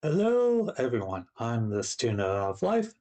Hello everyone, I'm the student of life,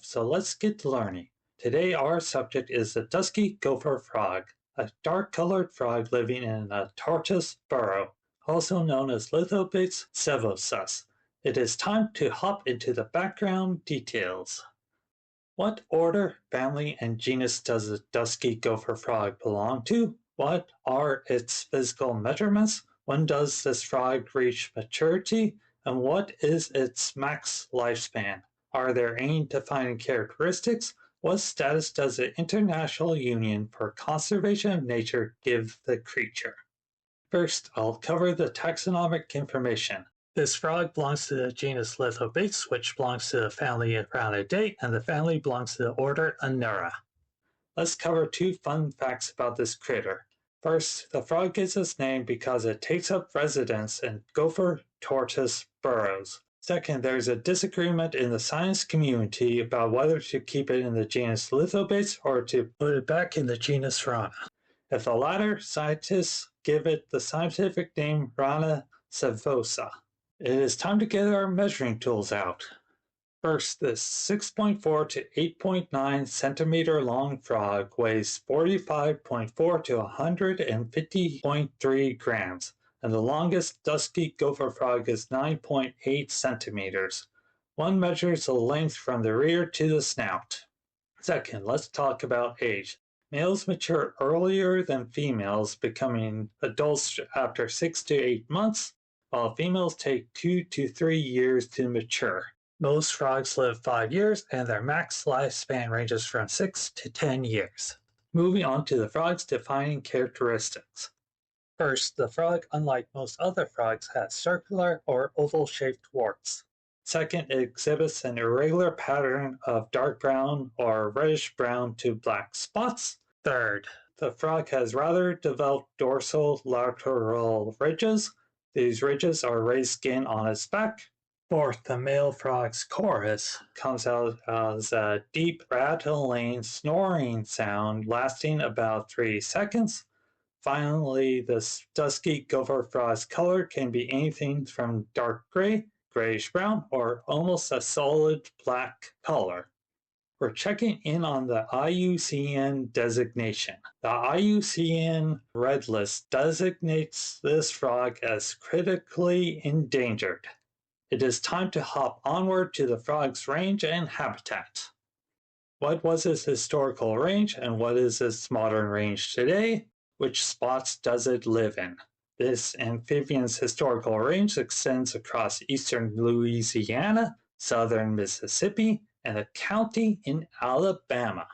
so let's get to learning. Today our subject is the Dusky Gopher frog, a dark-colored frog living in a tortoise burrow, also known as Lithobates Sevosus. It is time to hop into the background details. What order, family, and genus does the Dusky Gopher frog belong to? What are its physical measurements? When does this frog reach maturity? And what is its max lifespan? Are there any defining characteristics? What status does the International Union for Conservation of Nature give the creature? First, I'll cover the taxonomic information. This frog belongs to the genus Lithobates, which belongs to the family Rana, and the family belongs to the order Anura. Let's cover two fun facts about this critter. First, the frog gets its name because it takes up residence in gopher tortoise burrows. Second, there's a disagreement in the science community about whether to keep it in the genus Lithobates or to put it back in the genus Rana. If the latter, scientists give it the scientific name Rana Sevosa. It is time to get our measuring tools out. First, this 6.4 to 8.9 centimeter long frog weighs 45.4 to 150.3 grams, and the longest dusky gopher frog is 9.8 centimeters. One measures the length from the rear to the snout. Second, let's talk about age. Males mature earlier than females, becoming adults after 6 to 8 months, while females take 2 to 3 years to mature. Most frogs live 5 years, and their max lifespan ranges from 6 to 10 years. Moving on to the frog's defining characteristics. First, the frog, unlike most other frogs, has circular or oval-shaped warts. Second, it exhibits an irregular pattern of dark brown or reddish-brown to black spots. Third, the frog has rather developed dorsolateral ridges. These ridges are raised skin on its back. Fourth, the male frog's chorus comes out as a deep, rattling, snoring sound lasting about 3 seconds. Finally, the dusky gopher frog's color can be anything from dark gray, grayish-brown, or almost a solid black color. We're checking in on the IUCN designation. The IUCN Red List designates this frog as critically endangered. It is time to hop onward to the frog's range and habitat. What was its historical range and what is its modern range today? Which spots does it live in? This amphibian's historical range extends across eastern Louisiana, southern Mississippi, and a county in Alabama.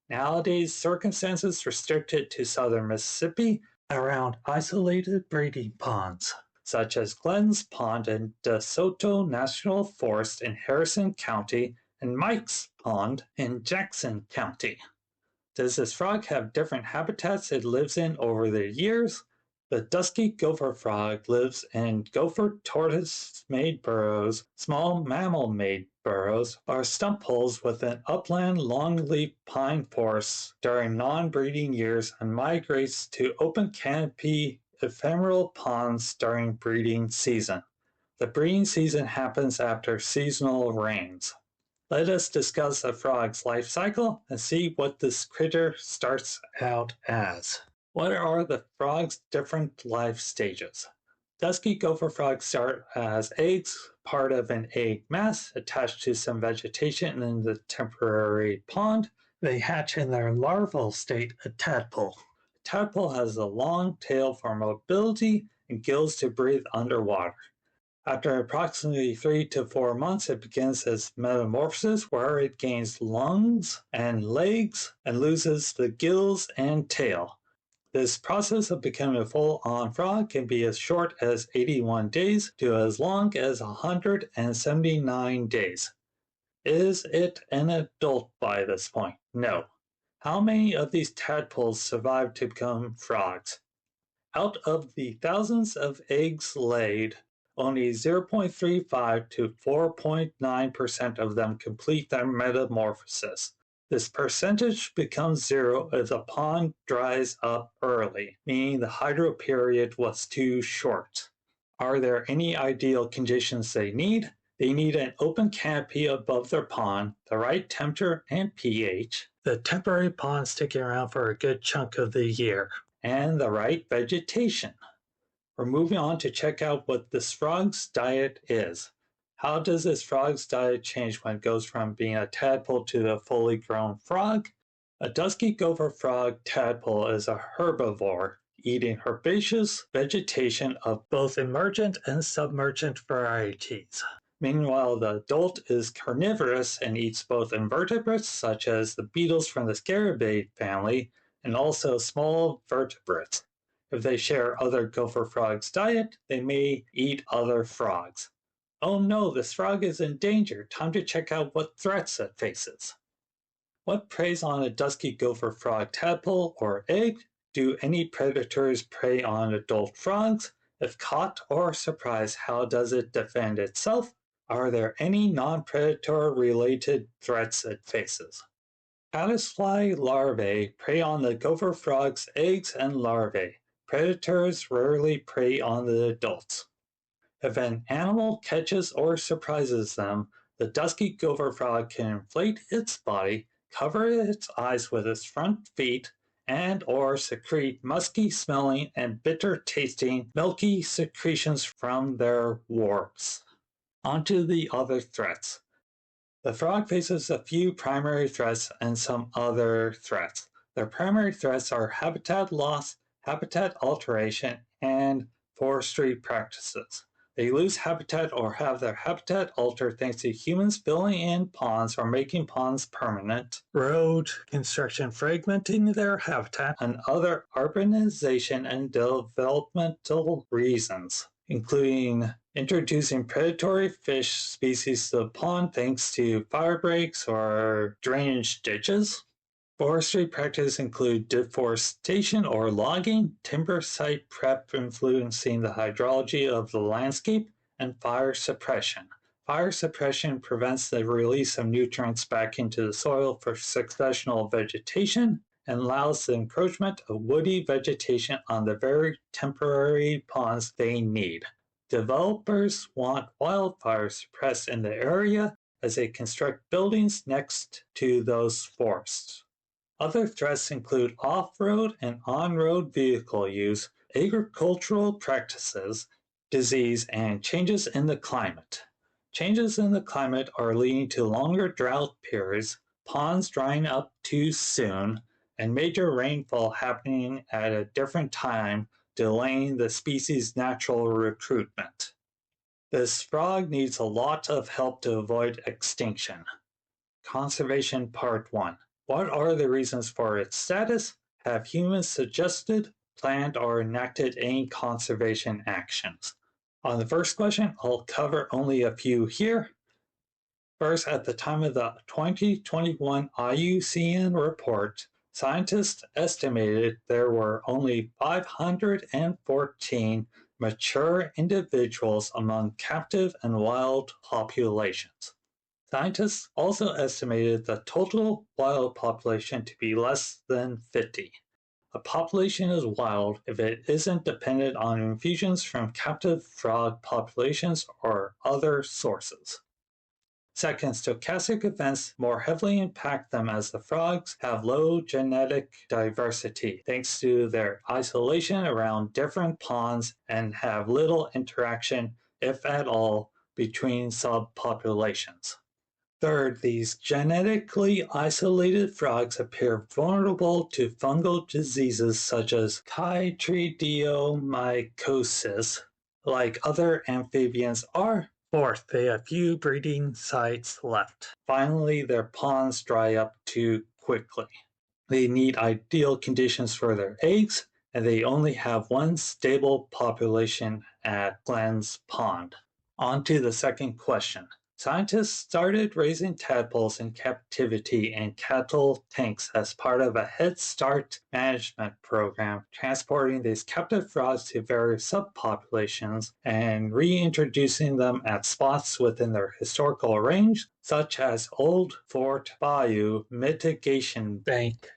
Nowadays, circumstances restrict it to southern Mississippi around isolated breeding ponds, such as Glenn's Pond in DeSoto National Forest in Harrison County and Mike's Pond in Jackson County. Does this frog have different habitats it lives in over the years? The dusky gopher frog lives in gopher tortoise-made burrows, small mammal-made burrows, or stump holes within upland longleaf pine forests during non-breeding years and migrates to open canopy ephemeral ponds during breeding season. The breeding season happens after seasonal rains. Let us discuss the frog's life cycle and see what this critter starts out as. What are the frog's different life stages? Dusky gopher frogs start as eggs, part of an egg mass attached to some vegetation in the temporary pond. They hatch in their larval state, a tadpole. A tadpole has a long tail for mobility and gills to breathe underwater. After approximately 3 to 4 months, it begins its metamorphosis, where it gains lungs and legs and loses the gills and tail. This process of becoming a full-on frog can be as short as 81 days to as long as 179 days. Is it an adult by this point? No. How many of these tadpoles survive to become frogs? Out of the thousands of eggs laid, only 0.35 to 4.9% of them complete their metamorphosis. This percentage becomes zero if the pond dries up early, meaning the hydro period was too short. Are there any ideal conditions they need? They need an open canopy above their pond, the right temperature and pH, the temporary pond sticking around for a good chunk of the year, and the right vegetation. We're moving on to check out what this frog's diet is. How does this frog's diet change when it goes from being a tadpole to a fully grown frog? A dusky gopher frog tadpole is a herbivore, eating herbaceous vegetation of both emergent and submergent varieties. Meanwhile, the adult is carnivorous and eats both invertebrates, such as the beetles from the scarabid family, and also small vertebrates. If they share other gopher frogs' diet, they may eat other frogs. Oh no, this frog is endangered. Time to check out what threats it faces. What preys on a dusky gopher frog tadpole or egg? Do any predators prey on adult frogs? If caught or surprised, how does it defend itself? Are there any non-predator related threats it faces? Caddisfly larvae prey on the gopher frog's eggs and larvae. Predators rarely prey on the adults. If an animal catches or surprises them, the dusky gopher frog can inflate its body, cover its eyes with its front feet, and or secrete musky smelling and bitter tasting milky secretions from their warts. On to the other threats. The frog faces a few primary threats and some other threats. Their primary threats are habitat loss, habitat alteration, and forestry practices. They lose habitat or have their habitat altered thanks to humans filling in ponds or making ponds permanent, road construction fragmenting their habitat, and other urbanization and developmental reasons, including introducing predatory fish species to the pond thanks to fire breaks or drainage ditches. Forestry practices include deforestation or logging, timber site prep influencing the hydrology of the landscape, and fire suppression. Fire suppression prevents the release of nutrients back into the soil for successional vegetation and allows the encroachment of woody vegetation on the very temporary ponds they need. Developers want wildfires suppressed in the area as they construct buildings next to those forests. Other threats include off-road and on-road vehicle use, agricultural practices, disease, and changes in the climate. Changes in the climate are leading to longer drought periods, ponds drying up too soon, and major rainfall happening at a different time, delaying the species' natural recruitment. This frog needs a lot of help to avoid extinction. Conservation Part 1. What are the reasons for its status? Have humans suggested, planned, or enacted any conservation actions? On the first question, I'll cover only a few here. First, at the time of the 2021 IUCN report, scientists estimated there were only 514 mature individuals among captive and wild populations. Scientists also estimated the total wild population to be less than 50. A population is wild if it isn't dependent on infusions from captive frog populations or other sources. Second, stochastic events more heavily impact them as the frogs have low genetic diversity thanks to their isolation around different ponds and have little interaction, if at all, between subpopulations. Third, these genetically isolated frogs appear vulnerable to fungal diseases such as chytridiomycosis, like other amphibians are. Fourth, they have few breeding sites left. Finally, their ponds dry up too quickly. They need ideal conditions for their eggs, and they only have one stable population at Glenn's Pond. On to the second question. Scientists started raising tadpoles in captivity in cattle tanks as part of a Head Start management program, transporting these captive frogs to various subpopulations and reintroducing them at spots within their historical range, such as Old Fort Bayou Mitigation Bank.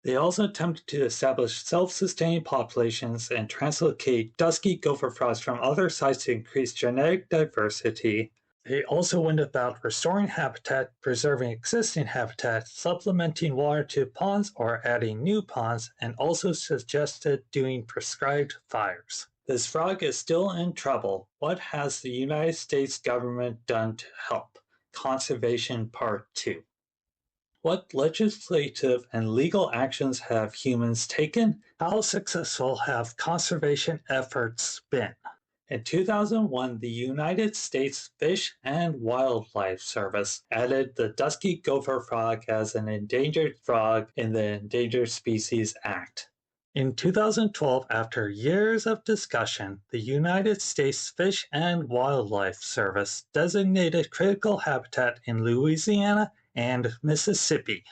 They also attempted to establish self-sustaining populations and translocate dusky gopher frogs from other sites to increase genetic diversity. They also went about restoring habitat, preserving existing habitat, supplementing water to ponds or adding new ponds, and also suggested doing prescribed fires. This frog is still in trouble. What has the United States government done to help? Conservation Part 2. What legislative and legal actions have humans taken? How successful have conservation efforts been? In 2001, the United States Fish and Wildlife Service added the dusky gopher frog as an endangered frog in the Endangered Species Act. In 2012, after years of discussion, the United States Fish and Wildlife Service designated critical habitat in Louisiana and Mississippi.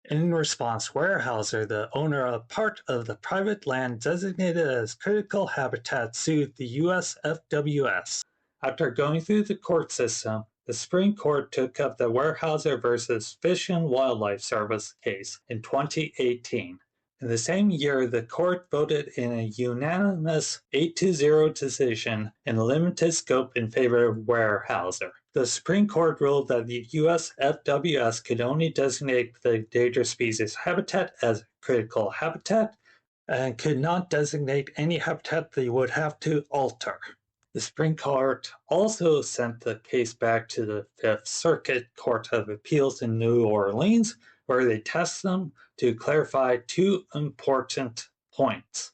In response, Weyerhaeuser, the owner of part of the private land designated as critical habitat, sued the USFWS. After going through the court system, the Supreme Court took up the Weyerhaeuser versus Fish and Wildlife Service case in 2018. In the same year, the court voted in a unanimous 8-0 decision in limited scope in favor of Weyerhaeuser. The Supreme Court ruled that the USFWS could only designate the endangered species habitat as critical habitat and could not designate any habitat they would have to alter. The Supreme Court also sent the case back to the Fifth Circuit Court of Appeals in New Orleans, where they tested them to clarify two important points.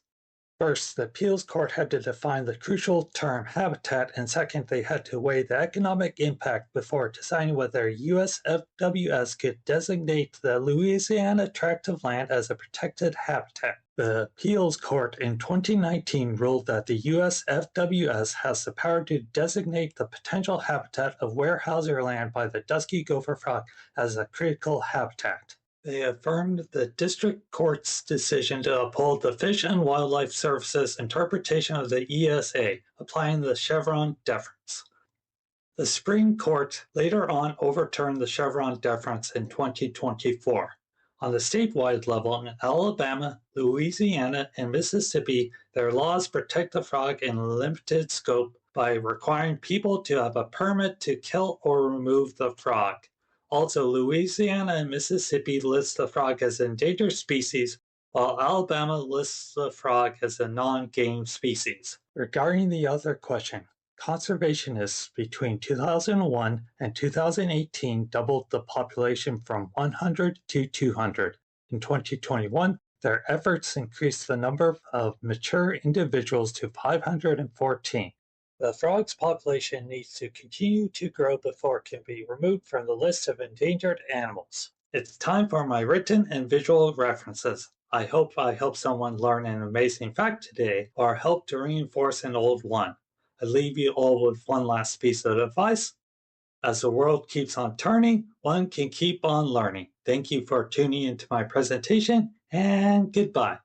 First, the appeals court had to define the crucial term habitat, and second, they had to weigh the economic impact before deciding whether USFWS could designate the Louisiana tract of land as a protected habitat. The appeals court in 2019 ruled that the USFWS has the power to designate the potential habitat of Weyerhaeuser land by the dusky gopher frog as a critical habitat. They affirmed the district court's decision to uphold the Fish and Wildlife Service's interpretation of the ESA, applying the Chevron deference. The Supreme Court later on overturned the Chevron deference in 2024. On the statewide level, in Alabama, Louisiana, and Mississippi, their laws protect the frog in limited scope by requiring people to have a permit to kill or remove the frog. Also, Louisiana and Mississippi list the frog as an endangered species, while Alabama lists the frog as a non-game species. Regarding the other question, conservationists between 2001 and 2018 doubled the population from 100 to 200. In 2021, their efforts increased the number of mature individuals to 514. The frog's population needs to continue to grow before it can be removed from the list of endangered animals. It's time for my written and visual references. I hope I helped someone learn an amazing fact today, or help to reinforce an old one. I leave you all with one last piece of advice. As the world keeps on turning, one can keep on learning. Thank you for tuning into my presentation, and goodbye.